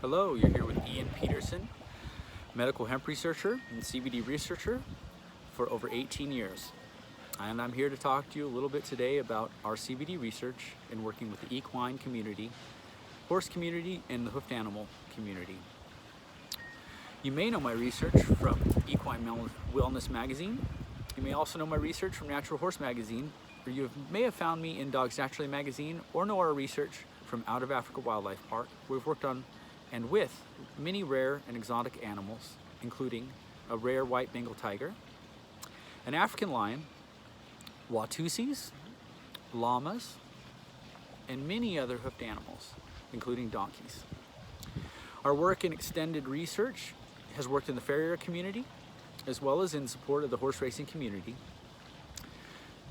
Hello, you're here with Ian Pedersen, medical hemp researcher and CBD researcher for over 18 years. And I'm here to talk to you a little bit today about our CBD research and working with the equine community, horse community, and the hoofed animal community. You may know my research from Equine Wellness Magazine. You may also know my research from Natural Horse Magazine, or you may have found me in Dogs Naturally Magazine, or know our research from Out of Africa Wildlife Park. We've worked on and with many rare and exotic animals, including a rare white Bengal tiger, an African lion, Watusis, llamas, and many other hoofed animals, including donkeys. Our work in extended research has worked in the farrier community, as well as in support of the horse racing community.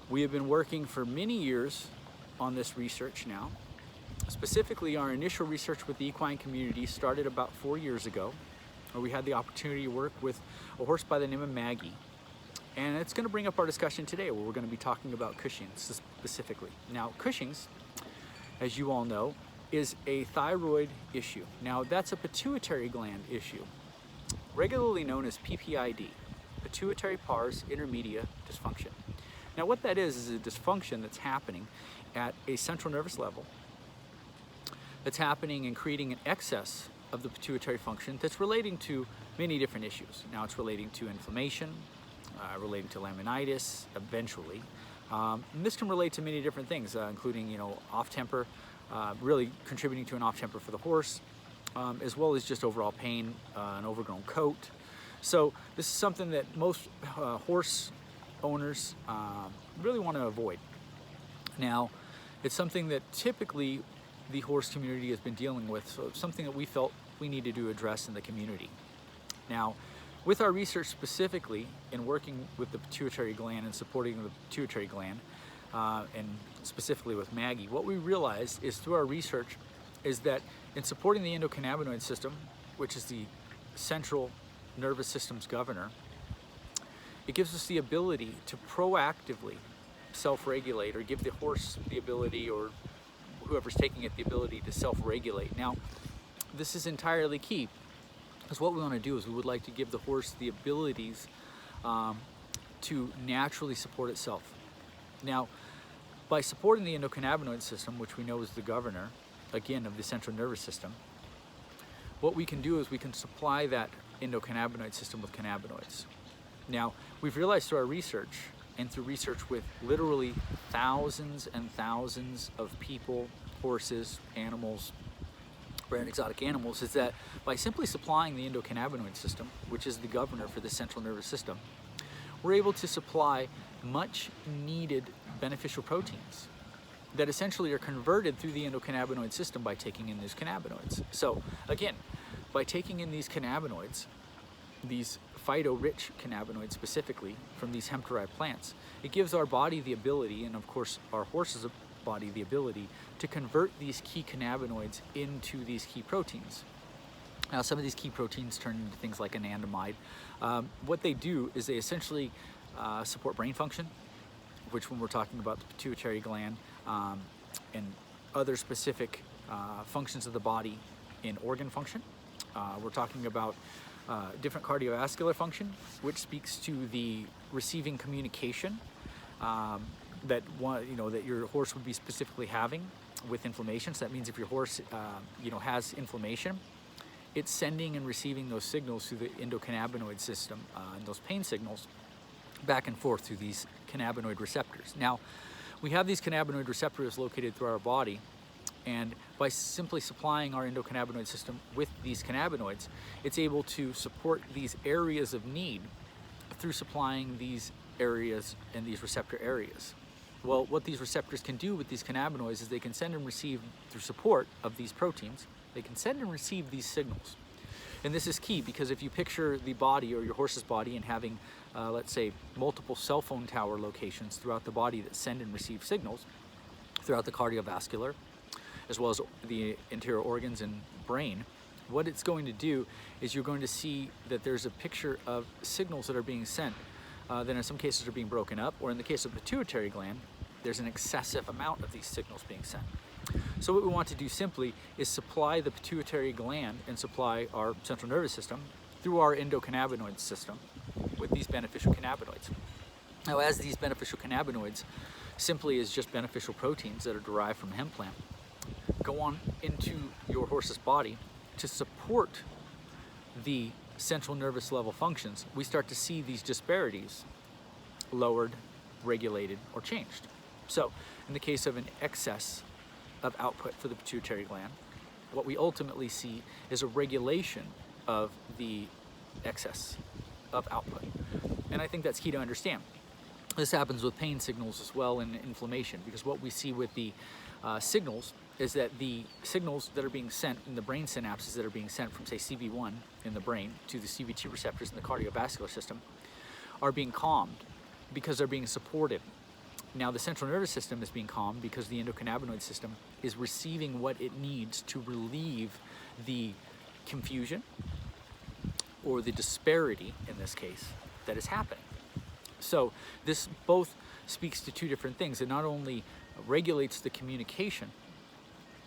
We have been working for many years on this research now. Specifically, our initial research with the equine community started about 4 years ago, where we had the opportunity to work with a horse by the name of Maggie. And it's going to bring up our discussion today, where we're going to be talking about Cushing specifically. Now, Cushing's, as you all know, is a thyroid issue. Now, that's a pituitary gland issue, regularly known as PPID, pituitary pars intermedia dysfunction. Now, what that is a dysfunction that's happening at a central nervous level, that's happening and creating an excess of the pituitary function that's relating to many different issues. Now, it's relating to inflammation, relating to laminitis eventually. And this can relate to many different things, including, off temper, really contributing to an off temper for the horse, as well as just overall pain, an overgrown coat. So this is something that most horse owners really want to avoid. Now, it's something that typically the horse community has been dealing with, so it's something that we felt we needed to address in the community. Now, with our research specifically in working with the pituitary gland and supporting the pituitary gland, and specifically with Maggie, what we realized is through our research is that in supporting the endocannabinoid system, which is the central nervous system's governor, it gives us the ability to proactively self-regulate, or give the horse the ability, or whoever's taking it, the ability to self-regulate. Now, this is entirely key, because what we want to do is we would like to give the horse the abilities to naturally support itself. Now, by supporting the endocannabinoid system, which we know is the governor, again, of the central nervous system, what we can do is we can supply that endocannabinoid system with cannabinoids. Now, we've realized through our research, and through research with literally thousands and thousands of people, horses, animals, rare and exotic animals, is that by simply supplying the endocannabinoid system, which is the governor for the central nervous system, we're able to supply much needed beneficial proteins that essentially are converted through the endocannabinoid system by taking in these cannabinoids. So again, by taking in these cannabinoids, these phyto-rich cannabinoids specifically from these hemp-derived plants, it gives our body the ability, and of course our horse's body the ability, to convert these key cannabinoids into these key proteins. Now, some of these key proteins turn into things like anandamide. What they do is they essentially support brain function, which when we're talking about the pituitary gland and other specific functions of the body in organ function, we're talking about different cardiovascular function, which speaks to the receiving communication that your horse would be specifically having with inflammation. So that means if your horse has inflammation, it's sending and receiving those signals through the endocannabinoid system, and those pain signals back and forth through these cannabinoid receptors. Now, we have these cannabinoid receptors located through our body, and by simply supplying our endocannabinoid system with these cannabinoids, it's able to support these areas of need through supplying these areas and these receptor areas. Well, what these receptors can do with these cannabinoids is they can send and receive, through support of these proteins, they can send and receive these signals. And this is key, because if you picture the body or your horse's body and having, let's say, multiple cell phone tower locations throughout the body that send and receive signals throughout the cardiovascular, as well as the interior organs and brain, what it's going to do is you're going to see that there's a picture of signals that are being sent that in some cases are being broken up, or in the case of the pituitary gland, there's an excessive amount of these signals being sent. So what we want to do simply is supply the pituitary gland and supply our central nervous system through our endocannabinoid system with these beneficial cannabinoids. Now, as these beneficial cannabinoids simply is just beneficial proteins that are derived from hemp plant, go on into your horse's body to support the central nervous level functions, we start to see these disparities lowered, regulated, or changed. So in the case of an excess of output for the pituitary gland, what we ultimately see is a regulation of the excess of output. And I think that's key to understand. This happens with pain signals as well and inflammation, because what we see with the signals is that the signals that are being sent in the brain synapses that are being sent from, say, CB1 in the brain to the CB2 receptors in the cardiovascular system are being calmed because they're being supported. Now, the central nervous system is being calmed because the endocannabinoid system is receiving what it needs to relieve the confusion or the disparity, in this case, that is happening. So this both speaks to two different things. It not only regulates the communication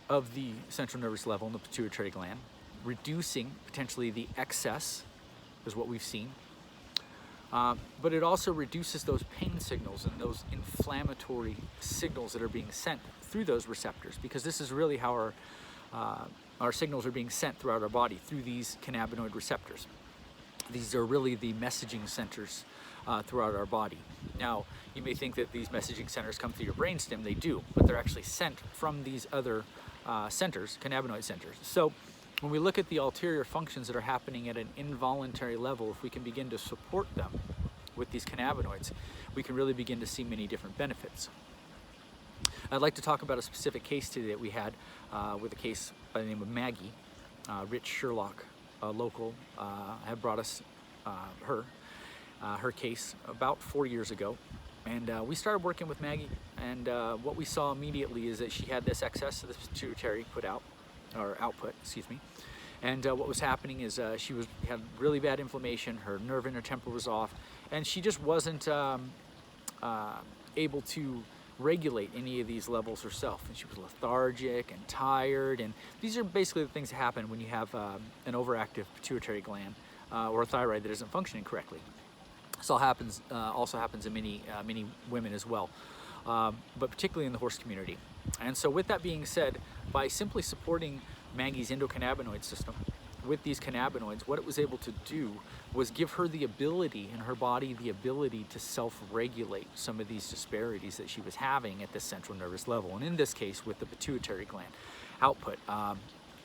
of the central nervous level in the pituitary gland, reducing potentially the excess, is what we've seen, but it also reduces those pain signals and those inflammatory signals that are being sent through those receptors, because this is really how our signals are being sent throughout our body, through these cannabinoid receptors. These are really the messaging centers throughout our body. Now, you may think that these messaging centers come through your brainstem. They do, but they're actually sent from these other centers, cannabinoid centers. So when we look at the ulterior functions that are happening at an involuntary level, if we can begin to support them with these cannabinoids, we can really begin to see many different benefits. I'd like to talk about a specific case today that we had with a case by the name of Maggie. Rich Sherlock, a local, had brought us her case about 4 years ago. And we started working with Maggie, and what we saw immediately is that she had this excess of the pituitary output, excuse me. And what was happening is she had really bad inflammation, her nerve intertemporal was off, and she just wasn't able to regulate any of these levels herself. And she was lethargic and tired, and these are basically the things that happen when you have an overactive pituitary gland or a thyroid that isn't functioning correctly. This also happens in many women as well, but particularly in the horse community. And so with that being said, by simply supporting Maggie's endocannabinoid system with these cannabinoids, what it was able to do was give her the ability in her body, the ability to self-regulate some of these disparities that she was having at the central nervous level, and in this case with the pituitary gland output.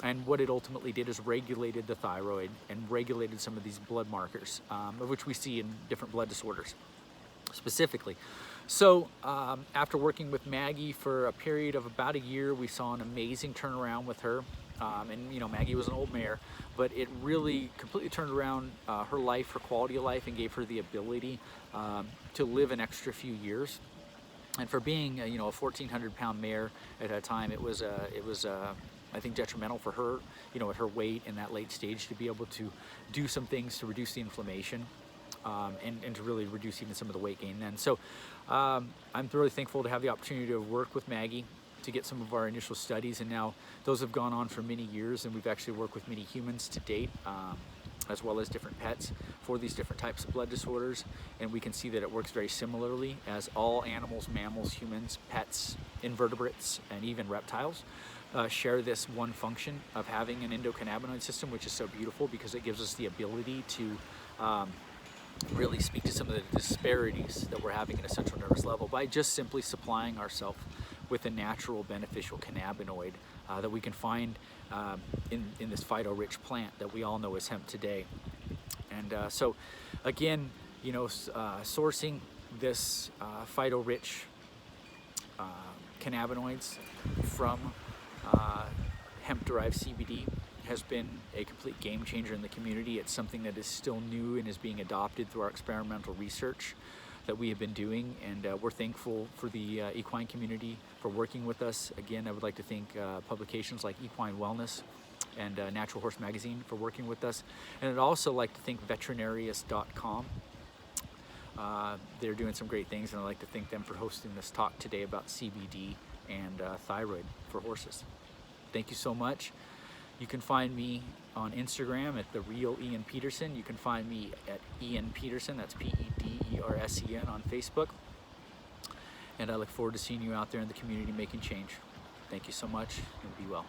And what it ultimately did is regulated the thyroid and regulated some of these blood markers, of which we see in different blood disorders specifically. So after working with Maggie for a period of about a year, we saw an amazing turnaround with her. And you know, Maggie was an old mare, but it really completely turned around her life, her quality of life, and gave her the ability to live an extra few years. And for being a 1,400-pound mare at that time, it was I think detrimental for her, at her weight in that late stage, to be able to do some things to reduce the inflammation and to really reduce even some of the weight gain then. So I'm really thankful to have the opportunity to work with Maggie to get some of our initial studies, and now those have gone on for many years, and we've actually worked with many humans to date, as well as different pets for these different types of blood disorders, and we can see that it works very similarly as all animals, mammals, humans, pets, invertebrates, and even reptiles share this one function of having an endocannabinoid system, which is so beautiful because it gives us the ability to really speak to some of the disparities that we're having at a central nervous level by just simply supplying ourselves with a natural beneficial cannabinoid that we can find in this phyto-rich plant that we all know as hemp today. And so again, sourcing this phyto-rich cannabinoids from hemp-derived CBD has been a complete game changer in the community. It's something that is still new and is being adopted through our experimental research that we have been doing, and we're thankful for the equine community for working with us. Again, I would like to thank publications like Equine Wellness and Natural Horse Magazine for working with us, and I'd also like to thank veterinarius.com. They're doing some great things, and I'd like to thank them for hosting this talk today about CBD and thyroid for for horses. Thank you so much. You can find me on Instagram at The Real Ian Pedersen. You can find me at Ian Pedersen, that's Pedersen on Facebook. And I look forward to seeing you out there in the community making change. Thank you so much, and be well.